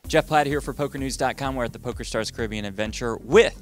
Jeff Platt here for PokerNews.com. We're at the PokerStars Caribbean Adventure with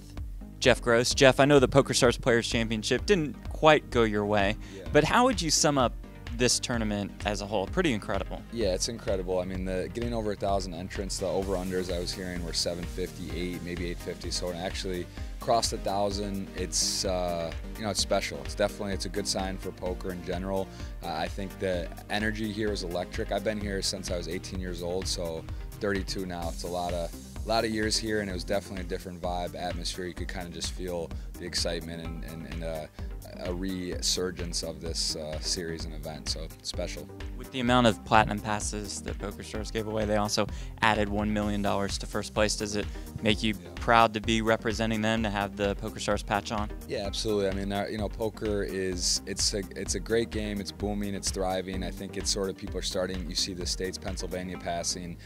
Jeff Gross. Jeff, I know the PokerStars Players Championship didn't quite go your way, but how would you sum up this tournament as a whole? Pretty incredible. Yeah, it's incredible. I mean, getting over 1,000 entrants, the over-unders I was hearing were 758, maybe 850. So when it actually crossed 1,000, it's it's special. It's a good sign for poker in general. I think the energy here is electric. I've been here since I was 18 years old, so 32 now. It's a lot of years here, and it was definitely a different vibe, atmosphere. You could kind of just feel the excitement and a resurgence of this series and event, so it's special. With the amount of platinum passes that PokerStars gave away, they also added $1 million to first place. Does it make you proud to be representing them, to have the PokerStars patch on? Yeah, absolutely. I mean, poker it's a great game. It's booming. It's thriving. I think it's sort of, people are starting. You see the states, Pennsylvania passing.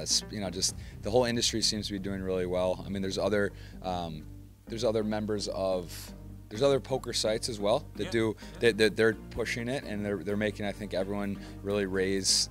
Just the whole industry seems to be doing really well. I mean, there's other members of. There's other poker sites as well that they're pushing it, and they're making, I think, everyone really raise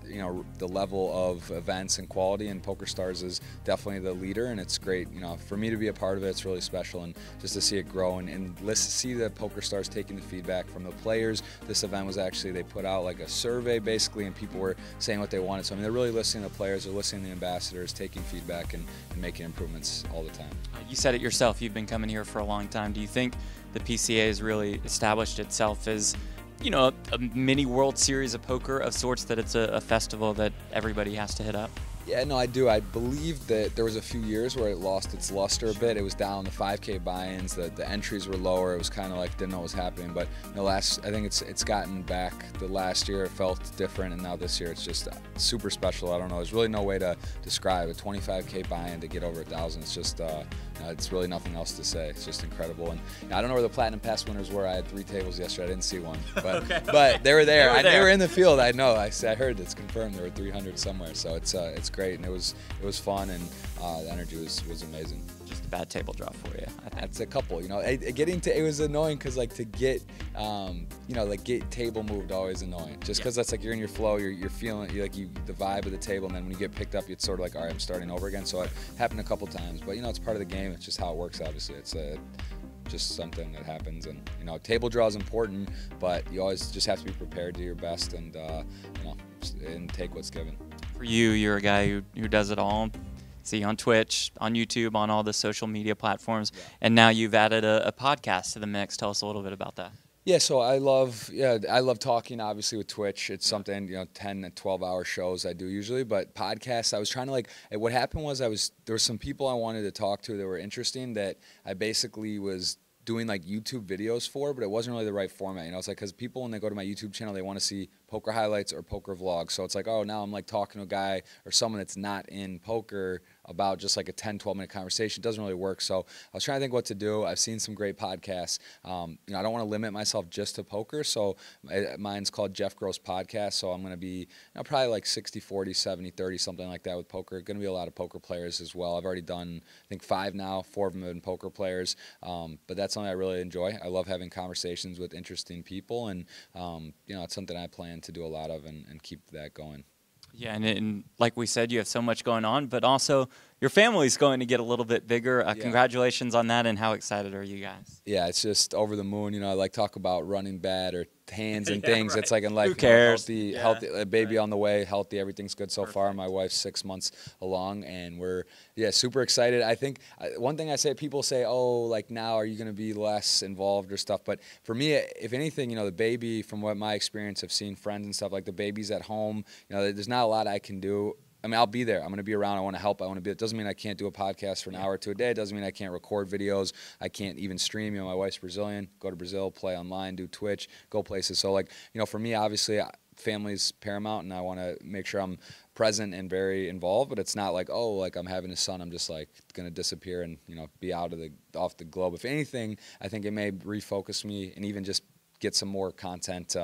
the level of events and quality, and PokerStars is definitely the leader, and it's great. For me to be a part of it, it's really special, and just to see it grow and see the PokerStars taking the feedback from the players. This event was actually, they put out like a survey basically, and people were saying what they wanted. So I mean, they're really listening to the players, they're listening to the ambassadors, taking feedback and making improvements all the time. You said it yourself, you've been coming here for a long time. Do you think the PCA has really established itself as, a mini World Series of poker of sorts, that it's a festival that everybody has to hit up? Yeah, no, I do. I believe that there was a few years where it lost its luster a bit. It was down, the 5K buy-ins, the entries were lower. It was kind of like, didn't know what was happening. But I think it's gotten back. The last year it felt different, and now this year it's just super special. I don't know. There's really no way to describe a 25K buy-in to get over 1,000. It's just, it's really nothing else to say. It's just incredible. And I don't know where the Platinum Pass winners were. I had 3 tables yesterday. I didn't see one, but but they were there. They were in the field. I know. I heard it's confirmed there were 300 somewhere. So it's great, and it was fun, and the energy was amazing. Just a bad table draw for you. That's a couple. It was annoying because to get get table moved always annoying. Just because that's you're in your flow, you're feeling the vibe of the table, and then when you get picked up, it's sort of like, all right, I'm starting over again. So it happened a couple times, but it's part of the game. It's just how it works. Obviously, it's just something that happens, and table draw is important, but you always just have to be prepared to do your best, and and take what's given. For you, you're a guy who does it all. See, on Twitch, on YouTube, on all the social media platforms, and now you've added a podcast to the mix. Tell us a little bit about that. Yeah, so I love talking, obviously, with Twitch. It's something, 10 and 12-hour shows I do usually, but podcasts, I was trying to what happened was there were some people I wanted to talk to that were interesting that I basically was doing YouTube videos for, but it wasn't really the right format. It's because people, when they go to my YouTube channel, they want to see poker highlights or poker vlogs. So it's oh, now I'm talking to a guy or someone that's not in poker about just a 10, 12-minute conversation. It doesn't really work. So I was trying to think what to do. I've seen some great podcasts. I don't want to limit myself just to poker. So mine's called Jeff Gross Podcast. So I'm going to be probably 60-40, 70-30, something like that with poker. Going to be a lot of poker players as well. I've already done, I think, 5 now. 4 of them have been poker players. But that's something I really enjoy. I love having conversations with interesting people, and it's something I plan to do a lot of and keep that going. Yeah, and like we said, you have so much going on, but also your family's going to get a little bit bigger. Congratulations on that, and how excited are you guys? Yeah, it's just over the moon. I talk about running bad or hands and things. Right. It's in life. Who cares? Healthy, a baby on the way, healthy. Everything's good so far. My wife's 6 months along, and we're super excited. I think one thing I say, people say, oh, now are you going to be less involved or stuff? But for me, if anything, the baby, from what my experience, I've seen friends and stuff, the baby's at home. There's not a lot I can do. I mean, I'll be there. I'm going to be around. I want to help. I want to be. It doesn't mean I can't do a podcast for an hour or 2 a day. It doesn't mean I can't record videos. I can't even stream. My wife's Brazilian. Go to Brazil, play online, do Twitch, go places. So, for me, obviously, family's paramount, and I want to make sure I'm present and very involved. But it's not I'm having a son, I'm just going to disappear and be off the globe. If anything, I think it may refocus me and even just get some more content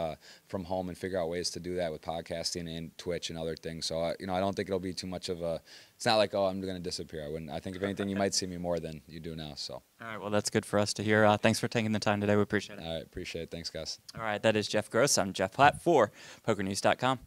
from home and figure out ways to do that with podcasting and Twitch and other things. So, I don't think it'll be too much of a, it's not oh, I'm going to disappear. I think if anything, you might see me more than you do now. So. All right, well, that's good for us to hear. Thanks for taking the time today. We appreciate it. All right, appreciate it. Thanks, guys. All right, that is Jeff Gross. I'm Jeff Platt for PokerNews.com.